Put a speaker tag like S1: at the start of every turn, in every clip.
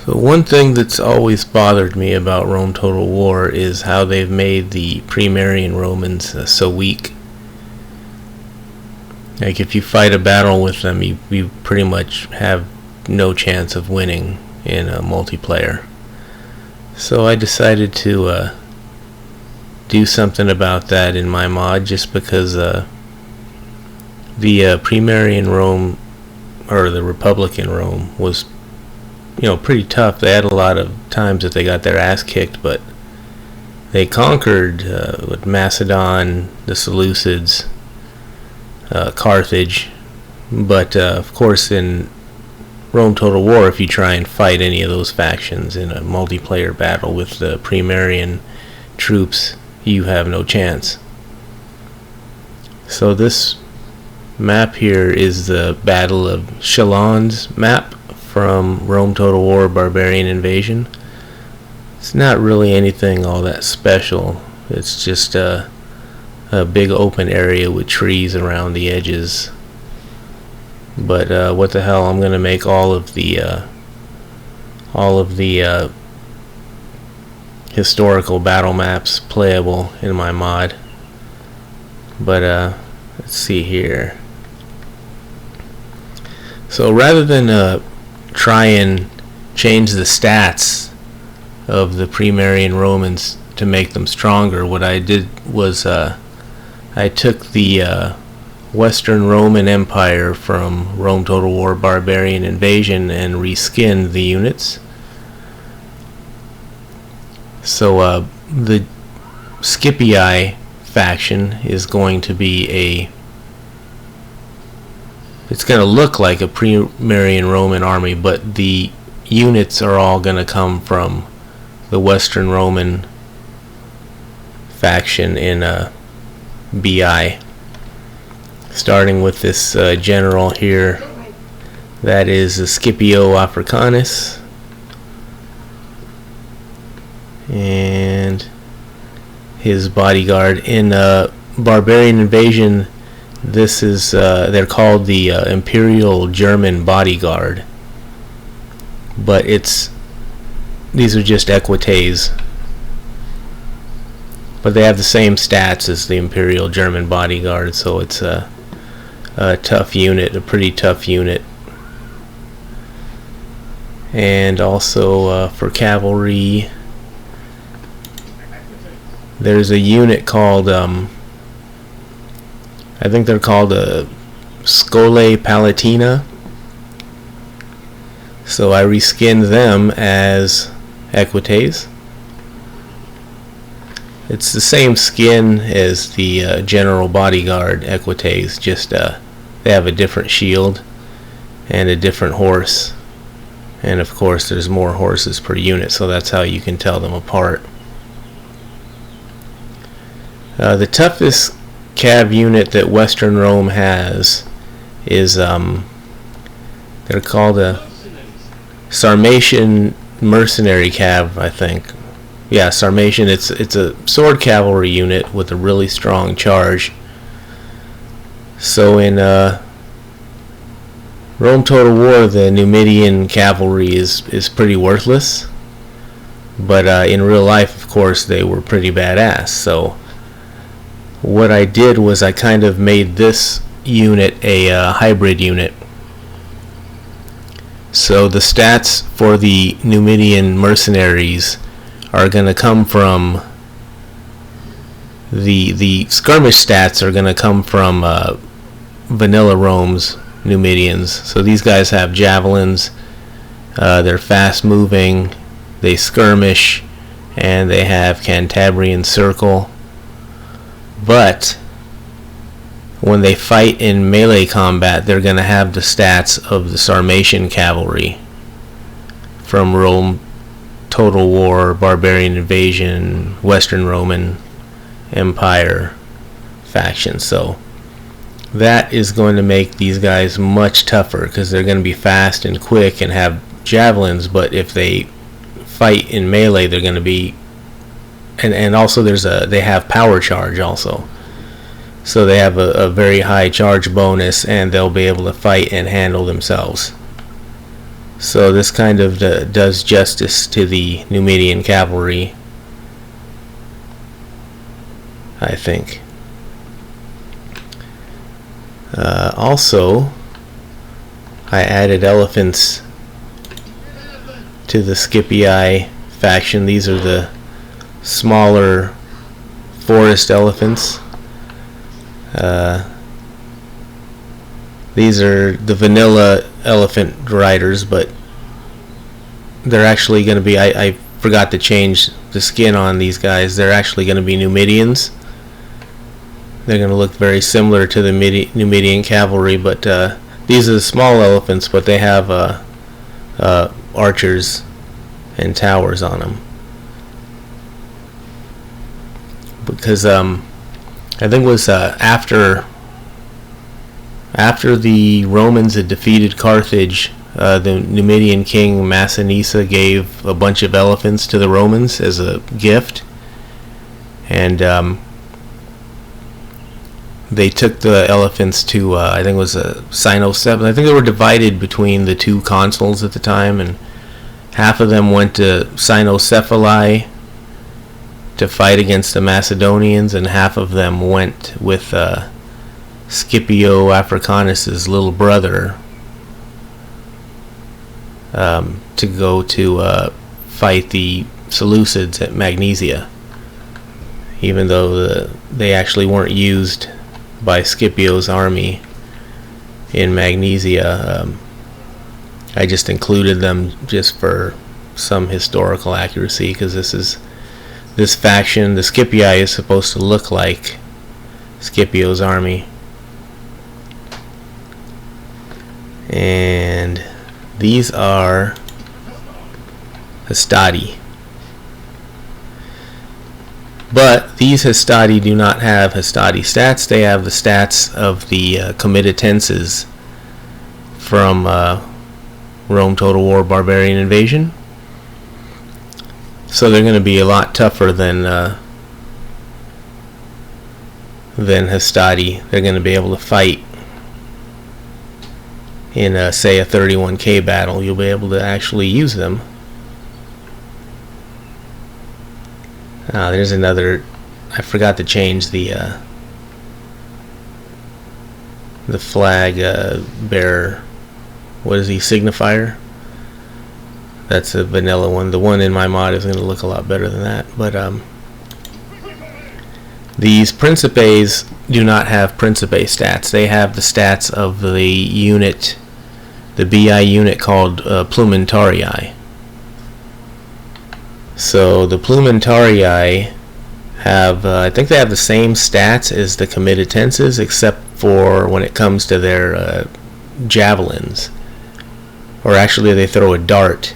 S1: So one thing that's always bothered me about Rome Total War is how they've made the pre-Marian Romans so weak. Like if you fight a battle with them, you pretty much have no chance of winning in a multiplayer. So I decided to do something about that in my mod, just because the pre-Marian Rome, or the Republican Rome, was pretty tough. They had a lot of times that they got their ass kicked, but they conquered with Macedon, the Seleucids, Carthage. But of course in Rome Total War, if you try and fight any of those factions in a multiplayer battle with the pre-Marian troops, you have no chance. So this map here is the Battle of Chalons map from Rome Total War Barbarian Invasion. It's not really anything all that special. It's just a big open area with trees around the edges. But what the hell, I'm gonna make all of the historical battle maps playable in my mod. But let's see here. So rather than try and change the stats of the pre-Marian Romans to make them stronger, what I did was I took the Western Roman Empire from Rome Total War Barbarian Invasion and reskinned the units. So the Scipii faction is going to be it's going to look like a pre-Marian Roman army, but the units are all going to come from the Western Roman faction in BI. Starting with this general here, that is Scipio Africanus, and his bodyguard. In Barbarian Invasion, this is they're called the Imperial German Bodyguard, but these are just equites, but they have the same stats as the Imperial German Bodyguard, so it's a tough unit, a pretty tough unit. And also for cavalry, there's a unit called I think they're called Scole Palatina. So I reskinned them as equites. It's the same skin as the General Bodyguard equites, just they have a different shield and a different horse. And of course there's more horses per unit, so that's how you can tell them apart. The toughest cav unit that Western Rome has is they're called a Sarmatian mercenary cav, I think. Yeah, Sarmatian. It's a sword cavalry unit with a really strong charge. So in Rome Total War, the Numidian cavalry is pretty worthless, but in real life, of course, they were pretty badass. So what I did was I kind of made this unit a hybrid unit. So the stats for the Numidian mercenaries are going to come from the skirmish stats are going to come from vanilla Rome's Numidians. So these guys have javelins, they're fast moving, they skirmish, and they have Cantabrian circle. But when they fight in melee combat, they're going to have the stats of the Sarmatian cavalry from Rome Total War, Barbarian Invasion, Western Roman Empire faction. So that is going to make these guys much tougher, because they're going to be fast and quick and have javelins, but if they fight in melee, they're going to be and also they have power charge also. So they have a very high charge bonus, and they'll be able to fight and handle themselves. So this kind of does justice to the Numidian cavalry, I think. Also, I added elephants to the Scipii faction. These are the smaller forest elephants. These are the vanilla elephant riders, but they're actually going to be, I forgot to change the skin on these guys. They're actually going to be Numidians. They're going to look very similar to the Numidian cavalry, but these are the small elephants, but they have archers and towers on them. Because I think it was after the Romans had defeated Carthage, the Numidian king Massinissa gave a bunch of elephants to the Romans as a gift, and they took the elephants to I think it was Cynocephali. I think they were divided between the two consuls at the time, and half of them went to Cynocephali to fight against the Macedonians, and half of them went with Scipio Africanus's little brother to go to fight the Seleucids at Magnesia, even though they actually weren't used by Scipio's army in Magnesia. I just included them just for some historical accuracy, because this faction, the Scipii, is supposed to look like Scipio's army. And these are Hastati. But these Hastati do not have Hastati stats. They have the stats of the comitatenses from Rome Total War Barbarian Invasion. So they're going to be a lot tougher than Hastati. They're going to be able to fight in say a 31k battle. You'll be able to actually use them. There's another. I forgot to change the flag bearer. What is he? Signifier. That's a vanilla one. The one in my mod is going to look a lot better than that. But these Principes do not have Principe stats. They have the stats of the unit, the BI unit called Plumentarii. So the Plumentarii have, I think they have the same stats as the comitatenses, except for when it comes to their javelins. Or actually they throw a dart,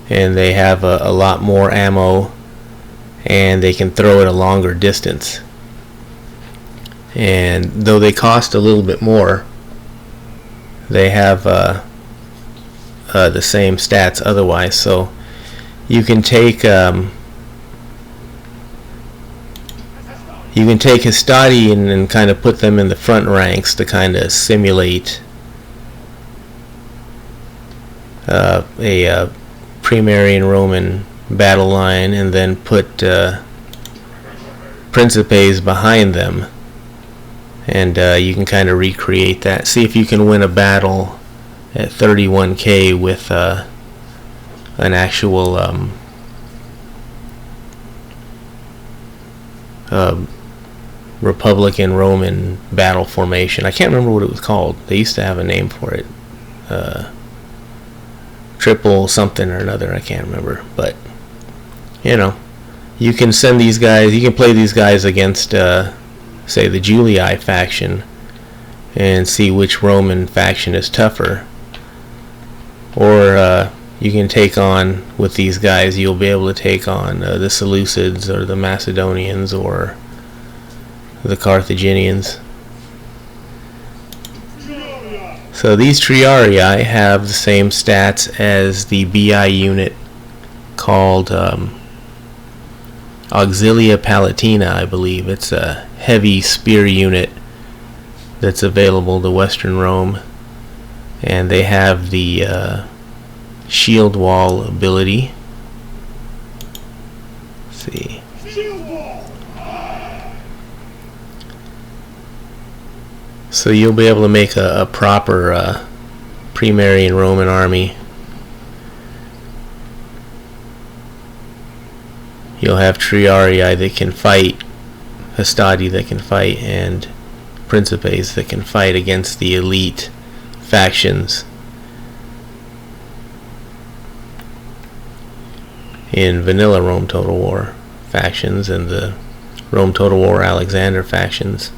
S1: and they have a lot more ammo, and they can throw it a longer distance. And though they cost a little bit more, they have the same stats otherwise. So you can take Hastati and kind of put them in the front ranks to kind of simulate a pre-Marian Roman battle line, and then put Principes behind them, and you can kind of recreate that. See if you can win a battle at 31k with an actual Republican Roman battle formation. I can't remember what it was called. They used to have a name for it. Triple something or another. I can't remember. But, you know, you can send these guys, you can play these guys against, say, the Julii faction, and see which Roman faction is tougher. Or you can take on, with these guys, you'll be able to take on the Seleucids or the Macedonians or the Carthaginians. So these Triarii have the same stats as the BI unit called Auxilia Palatina, I believe. It's a heavy spear unit that's available to Western Rome, and they have the shield wall ability. Let's see. So you'll be able to make a proper pre-Marian Roman army. You'll have Triarii that can fight, Hastati that can fight, and Principes that can fight against the elite factions in vanilla Rome Total War factions and the Rome Total War Alexander factions.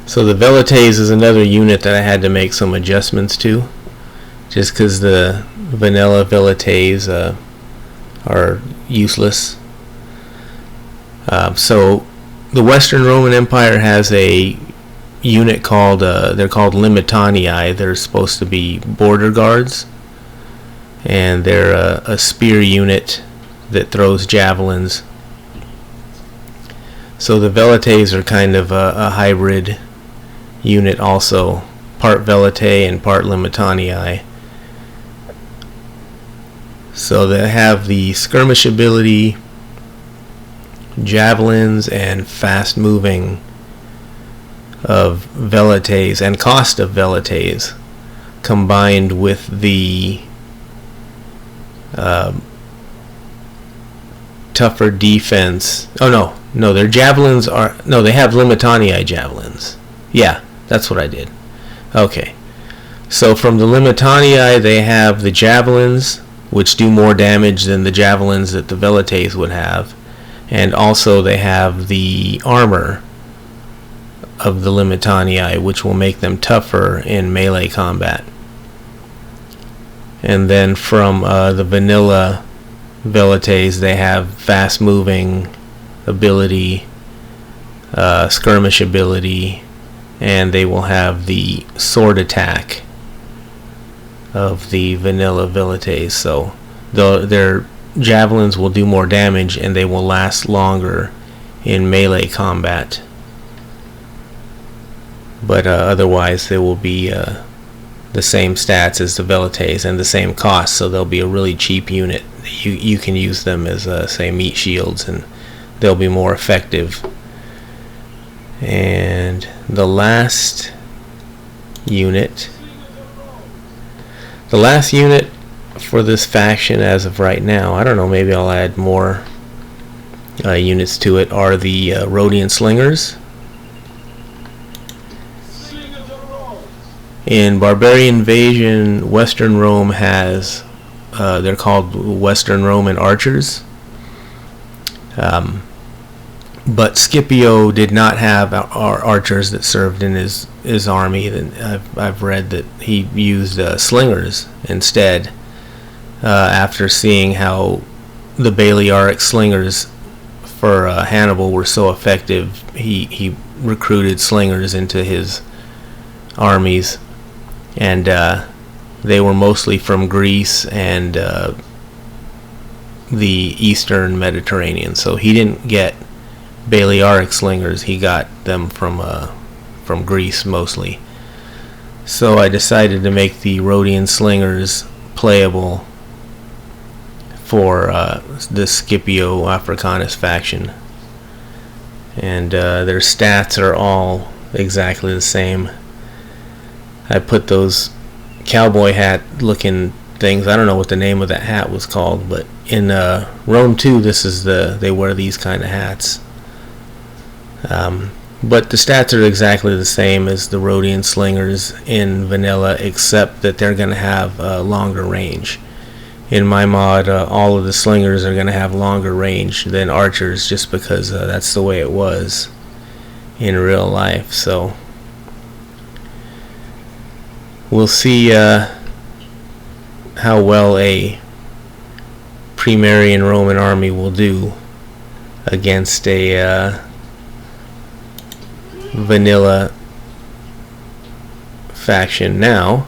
S1: So the Velites is another unit that I had to make some adjustments to, just because the vanilla Velites are useless. So the Western Roman Empire has a unit called they're called Limitanii. They're supposed to be border guards, and they're a spear unit that throws javelins. So the Velites are kind of a hybrid unit, also part Velitae and part Limitanii. So they have the skirmish ability, javelins, and fast moving of Velites and cost of Velites, combined with the tougher defense. Oh no, their javelins are, no, they have Limitanii javelins. Yeah, that's what I did. Okay, so from the Limitanii they have the javelins, which do more damage than the javelins that the Velites would have, and also they have the armor of the Limitanii, which will make them tougher in melee combat. And then from the vanilla Velites, they have fast moving ability, skirmish ability, and they will have the sword attack of the vanilla Velites. So their javelins will do more damage and they will last longer in melee combat. But otherwise they will be the same stats as the Velites and the same cost, so they'll be a really cheap unit. You can use them as say meat shields, and they'll be more effective. And the last unit for this faction as of right now, I don't know, maybe I'll add more units to it, are the Rhodian slingers. In Barbarian Invasion, Western Rome has, they're called Western Roman archers. But Scipio did not have archers that served in his army. I've read that he used slingers instead. After seeing how the Balearic slingers for Hannibal were so effective, he recruited slingers into his armies, and they were mostly from Greece and the Eastern Mediterranean. So he didn't get Balearic slingers, he got them from Greece mostly. So I decided to make the Rhodian slingers playable for the Scipio Africanus faction, and their stats are all exactly the same. I put those cowboy hat looking things, I don't know what the name of that hat was called, but in Rome 2 they wear these kind of hats. But the stats are exactly the same as the Rhodian slingers in vanilla, except that they're going to have longer range. In my mod, all of the slingers are going to have longer range than archers, just because that's the way it was in real life. So we'll see how well a pre-Marian Roman army will do against a vanilla faction. Now